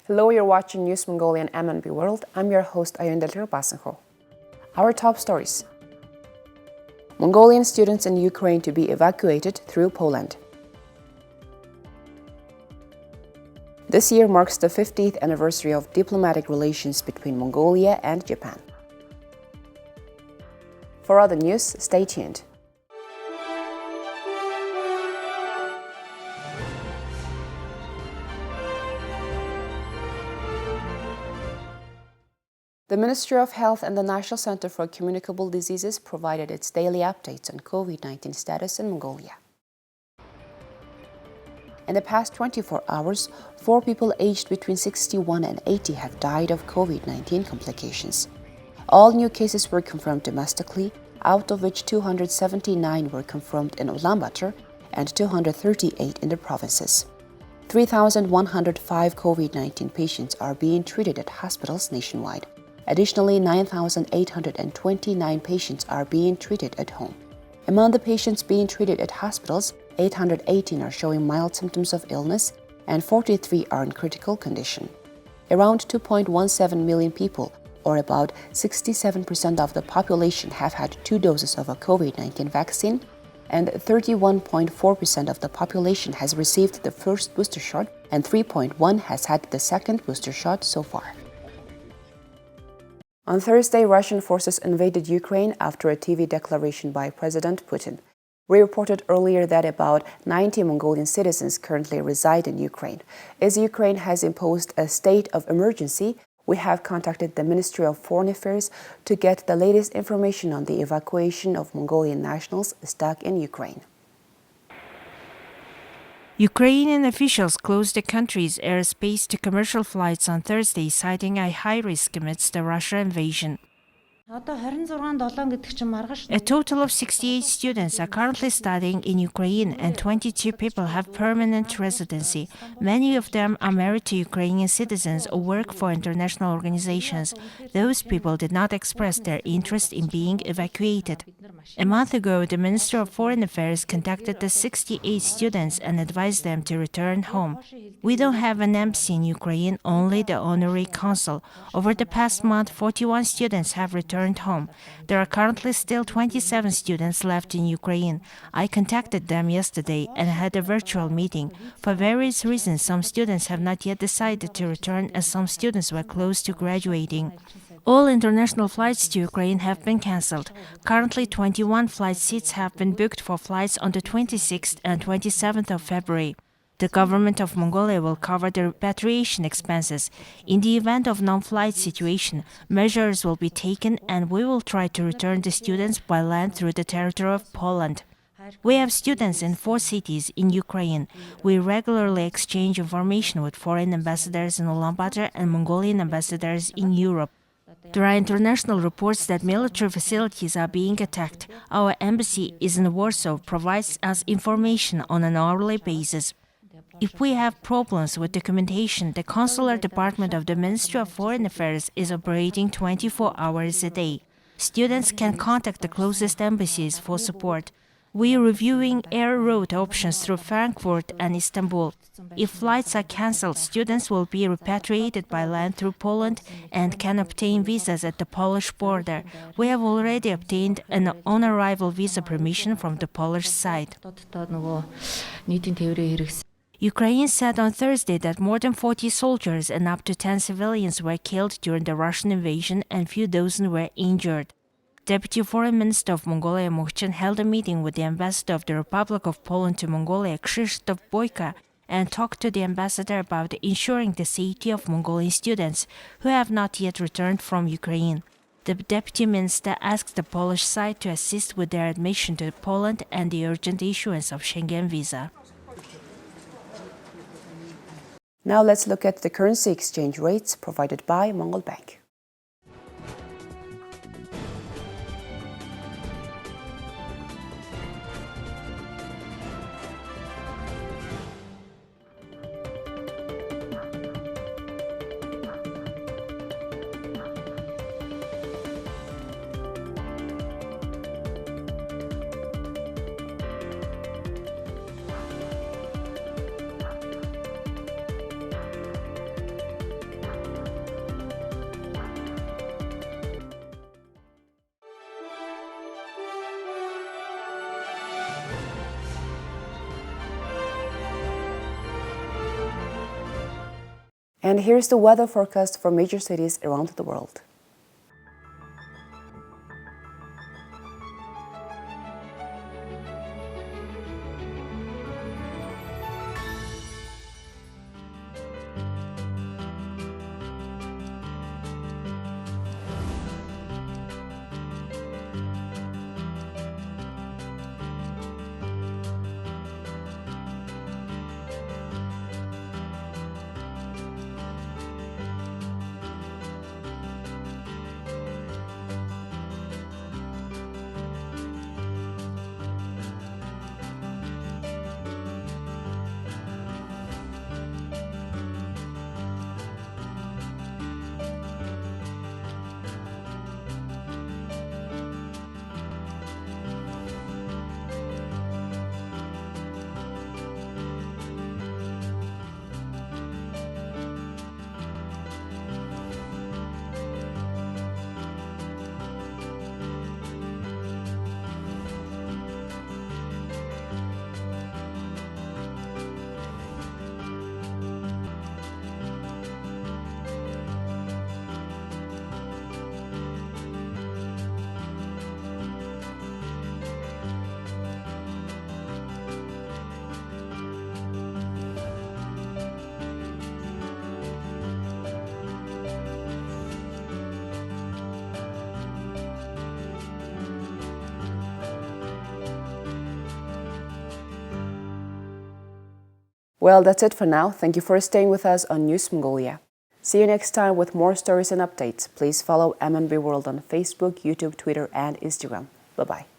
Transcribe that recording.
Hello, you're watching News Mongolia and MNB World. I'm your host, Ayundel Basenho. Our top stories. Mongolian students in Ukraine to be evacuated through Poland. This year marks the 50th anniversary of diplomatic relations between Mongolia and Japan. For other news, stay tuned. The Ministry of Health and the National Center for Communicable Diseases provided its daily updates on COVID-19 status in Mongolia. In the past 24 hours, 4 people aged between 61 and 80 have died of COVID-19 complications. All new cases were confirmed domestically, out of which 279 were confirmed in Ulaanbaatar and 238 in the provinces. 3,105 COVID-19 patients are being treated at hospitals nationwide. Additionally, 9,829 patients are being treated at home. Among the patients being treated at hospitals, 818 are showing mild symptoms of illness and 43 are in critical condition. Around 2.17 million people, or about 67% of the population, have had 2 doses of a COVID-19 vaccine, and 31.4% of the population has received the first booster shot, and 3.1% has had the second booster shot so far. On Thursday, Russian forces invaded Ukraine after a TV declaration by President Putin. We reported earlier that about 90 Mongolian citizens currently reside in Ukraine. As Ukraine has imposed a state of emergency, we have contacted the Ministry of Foreign Affairs to get the latest information on the evacuation of Mongolian nationals stuck in Ukraine. Ukrainian officials closed the country's airspace to commercial flights on Thursday, citing a high risk amidst the Russia invasion. A total of 68 students are currently studying in Ukraine and 22 people have permanent residency. Many of them are married to Ukrainian citizens or work for international organizations. Those people did not express their interest in being evacuated. A month ago, the Minister of Foreign Affairs contacted the 68 students and advised them to return home. We don't have an embassy in Ukraine, only the honorary consul. Over the past month, 41 students have returned home. There are currently still 27 students left in Ukraine. I contacted them yesterday and had a virtual meeting. For various reasons, some students have not yet decided to return, as some students were close to graduating. All international flights to Ukraine have been cancelled. Currently, 21 flight seats have been booked for flights on the 26th and 27th of February. The government of Mongolia will cover the repatriation expenses. In the event of non-flight situation, measures will be taken and we will try to return the students by land through the territory of Poland. We have students in 4 cities in Ukraine. We regularly exchange information with foreign ambassadors in Ulaanbaatar and Mongolian ambassadors in Europe. There are international reports that military facilities are being attacked. Our embassy is in Warsaw, provides us information on an hourly basis. If we have problems with documentation, the consular department of the Ministry of Foreign Affairs is operating 24 hours a day. Students can contact the closest embassies for support. We are reviewing air route options through Frankfurt and Istanbul. If flights are cancelled, students will be repatriated by land through Poland and can obtain visas at the Polish border. We have already obtained an on-arrival visa permission from the Polish side. Ukraine said on Thursday that more than 40 soldiers and up to 10 civilians were killed during the Russian invasion and few dozen were injured. Deputy Foreign Minister of Mongolia Mukhchin held a meeting with the ambassador of the Republic of Poland to Mongolia, Krzysztof Boyka, and talked to the ambassador about ensuring the safety of Mongolian students who have not yet returned from Ukraine. The deputy minister asked the Polish side to assist with their admission to Poland and the urgent issuance of Schengen visa. Now let's look at the currency exchange rates provided by Mongol Bank. And here's the weather forecast for major cities around the world. Well, that's it for now. Thank you for staying with us on News Mongolia. See you next time with more stories and updates. Please follow MNB World on Facebook, YouTube, Twitter, and Instagram. Bye-bye.